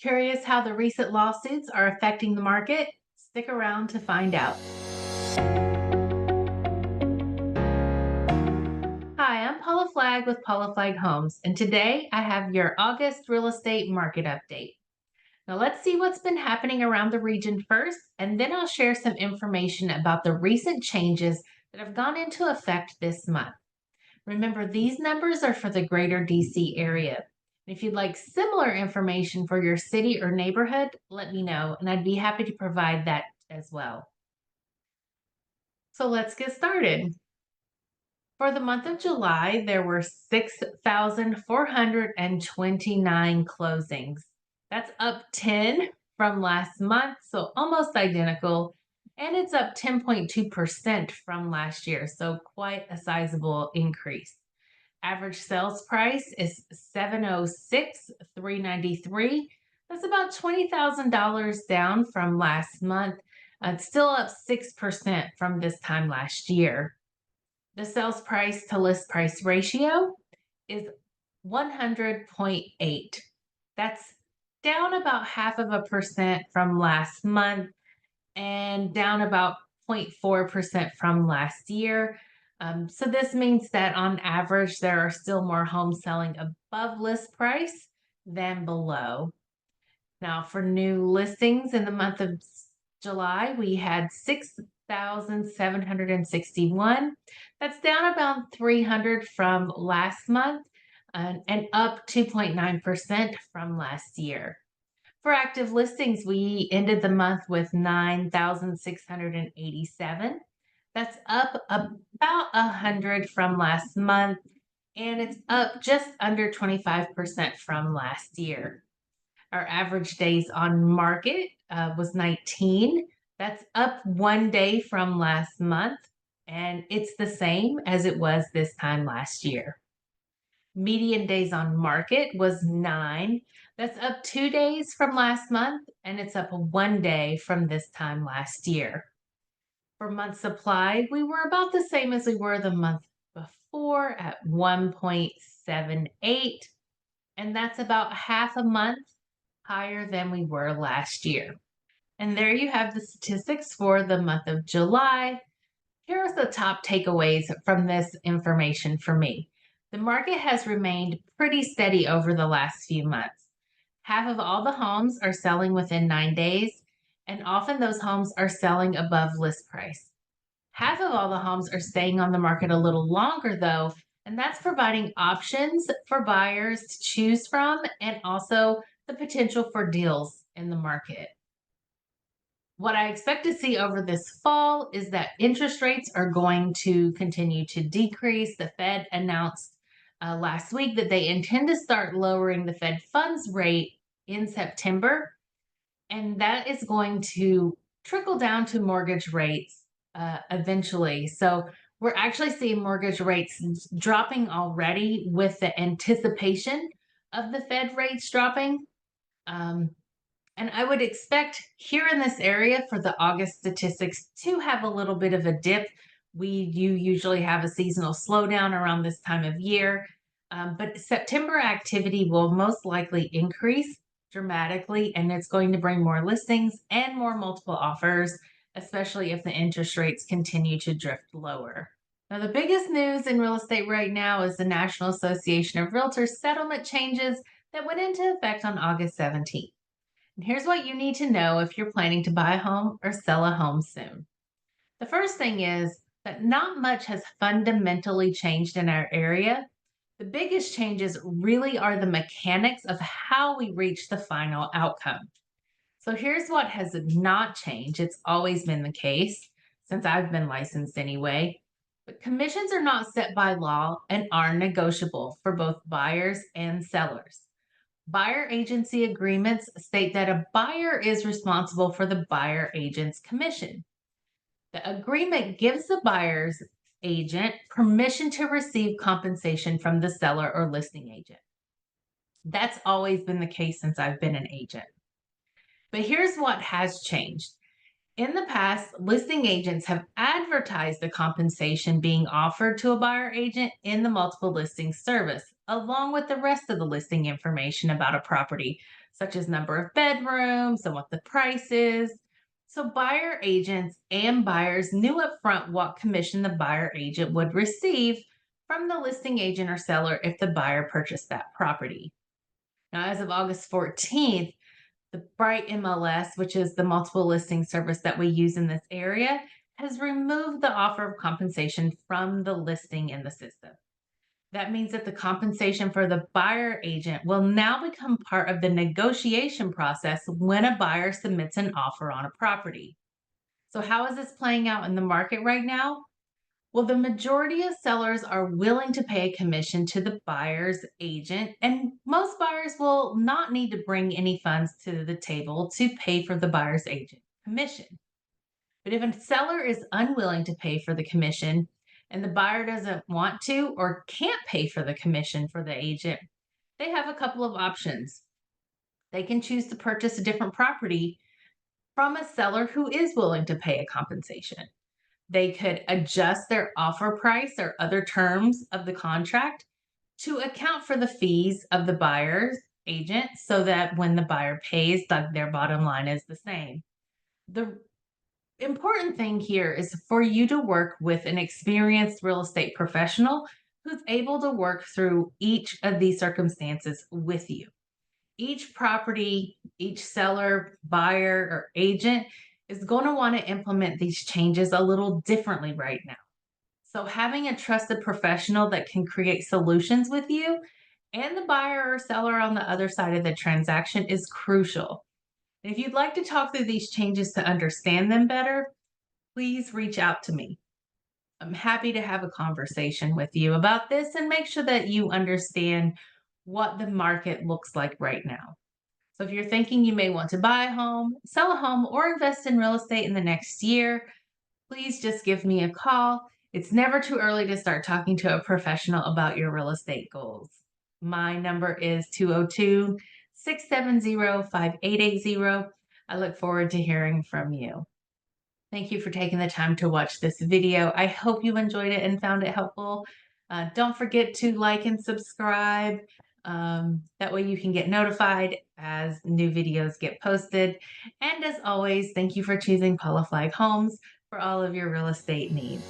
Curious how the recent lawsuits are affecting the market? Stick around to find out. Hi, I'm Paula Flagg with Paula Flagg Homes, and today I have your August real estate market update. Now, let's see what's been happening around the region first, and then I'll share some information about the recent changes that have gone into effect this month. Remember, these numbers are for the greater DC area. If you'd like similar information for your city or neighborhood, let me know, and I'd be happy to provide that as well. So let's get started. For the month of July, there were 6,429 closings. That's up 10 from last month, so almost identical. And it's up 10.2% from last year, so quite a sizable increase. Average sales price is 706,393. That's about $20,000 down from last month. It's still up 6% from this time last year. The sales price to list price ratio is 100.8. That's down about half of a percent from last month and down about 0.4% from last year. So this means that on average, there are still more homes selling above list price than below. Now, for new listings in the month of July, we had 6,761. That's down about 300 from last month and up 2.9% from last year. For active listings, we ended the month with 9,687. That's up about 100 from last month, and it's up just under 25% from last year. Our average days on market was 19. That's up 1 day from last month, and it's the same as it was this time last year. Median days on market was 9. That's up 2 days from last month, and it's up 1 day from this time last year. For month supply, we were about the same as we were the month before at 1.78, and that's about half a month higher than we were last year. And there you have the statistics for the month of July. Here are the top takeaways from this information for me. The market has remained pretty steady over the last few months. Half of all the homes are selling within 9 days, and often those homes are selling above list price. Half of all the homes are staying on the market a little longer, though, and that's providing options for buyers to choose from and also the potential for deals in the market. What I expect to see over this fall is that interest rates are going to continue to decrease. The Fed announced last week that they intend to start lowering the Fed funds rate in September, and that is going to trickle down to mortgage rates eventually. So we're actually seeing mortgage rates dropping already with the anticipation of the Fed rates dropping. And I would expect here in this area for the August statistics to have a little bit of a dip. You usually have a seasonal slowdown around this time of year, but September activity will most likely increase dramatically, and it's going to bring more listings and more multiple offers, especially if the interest rates continue to drift lower. Now, the biggest news in real estate right now is the National Association of Realtors settlement changes that went into effect on August 17th. And here's what you need to know if you're planning to buy a home or sell a home soon. The first thing is that not much has fundamentally changed in our area. The biggest changes really are the mechanics of how we reach the final outcome. So here's what has not changed. It's always been the case since I've been licensed anyway. But commissions are not set by law and are negotiable for both buyers and sellers. Buyer agency agreements state that a buyer is responsible for the buyer agent's commission. The agreement gives the buyer's agent permission to receive compensation from the seller or listing agent. That's always been the case since I've been an agent. But here's what has changed. In the past, listing agents have advertised the compensation being offered to a buyer agent in the multiple listing service, along with the rest of the listing information about a property. such as number of bedrooms and what the price is. So buyer agents and buyers knew upfront what commission the buyer agent would receive from the listing agent or seller if the buyer purchased that property. Now, as of August 14th, the Bright MLS, which is the multiple listing service that we use in this area, has removed the offer of compensation from the listing in the system. That means that the compensation for the buyer agent will now become part of the negotiation process when a buyer submits an offer on a property. So, how is this playing out in the market right now? Well, the majority of sellers are willing to pay a commission to the buyer's agent, and most buyers will not need to bring any funds to the table to pay for the buyer's agent commission. But if a seller is unwilling to pay for the commission and the buyer doesn't want to or can't pay for the commission for the agent, they have a couple of options. They can choose to purchase a different property from a seller who is willing to pay a compensation. They could adjust their offer price or other terms of the contract to account for the fees of the buyer's agent so that when the buyer pays, their bottom line is the same. The important thing here is for you to work with an experienced real estate professional who's able to work through each of these circumstances with you. Each property, each seller, buyer, or agent is going to want to implement these changes a little differently right now. So, having a trusted professional that can create solutions with you and the buyer or seller on the other side of the transaction is crucial. If you'd like to talk through these changes to understand them better, please reach out to me. I'm happy to have a conversation with you about this and make sure that you understand what the market looks like right now. So, if you're thinking you may want to buy a home, sell a home, or invest in real estate in the next year, please just give me a call. It's never too early to start talking to a professional about your real estate goals. My number is 202 670 5880. I look forward to hearing from you. Thank you for taking the time to watch this video. I hope you enjoyed it and found it helpful. Don't forget to like and subscribe. That way you can get notified as new videos get posted. And as always, thank you for choosing Paula Flagg Homes for all of your real estate needs.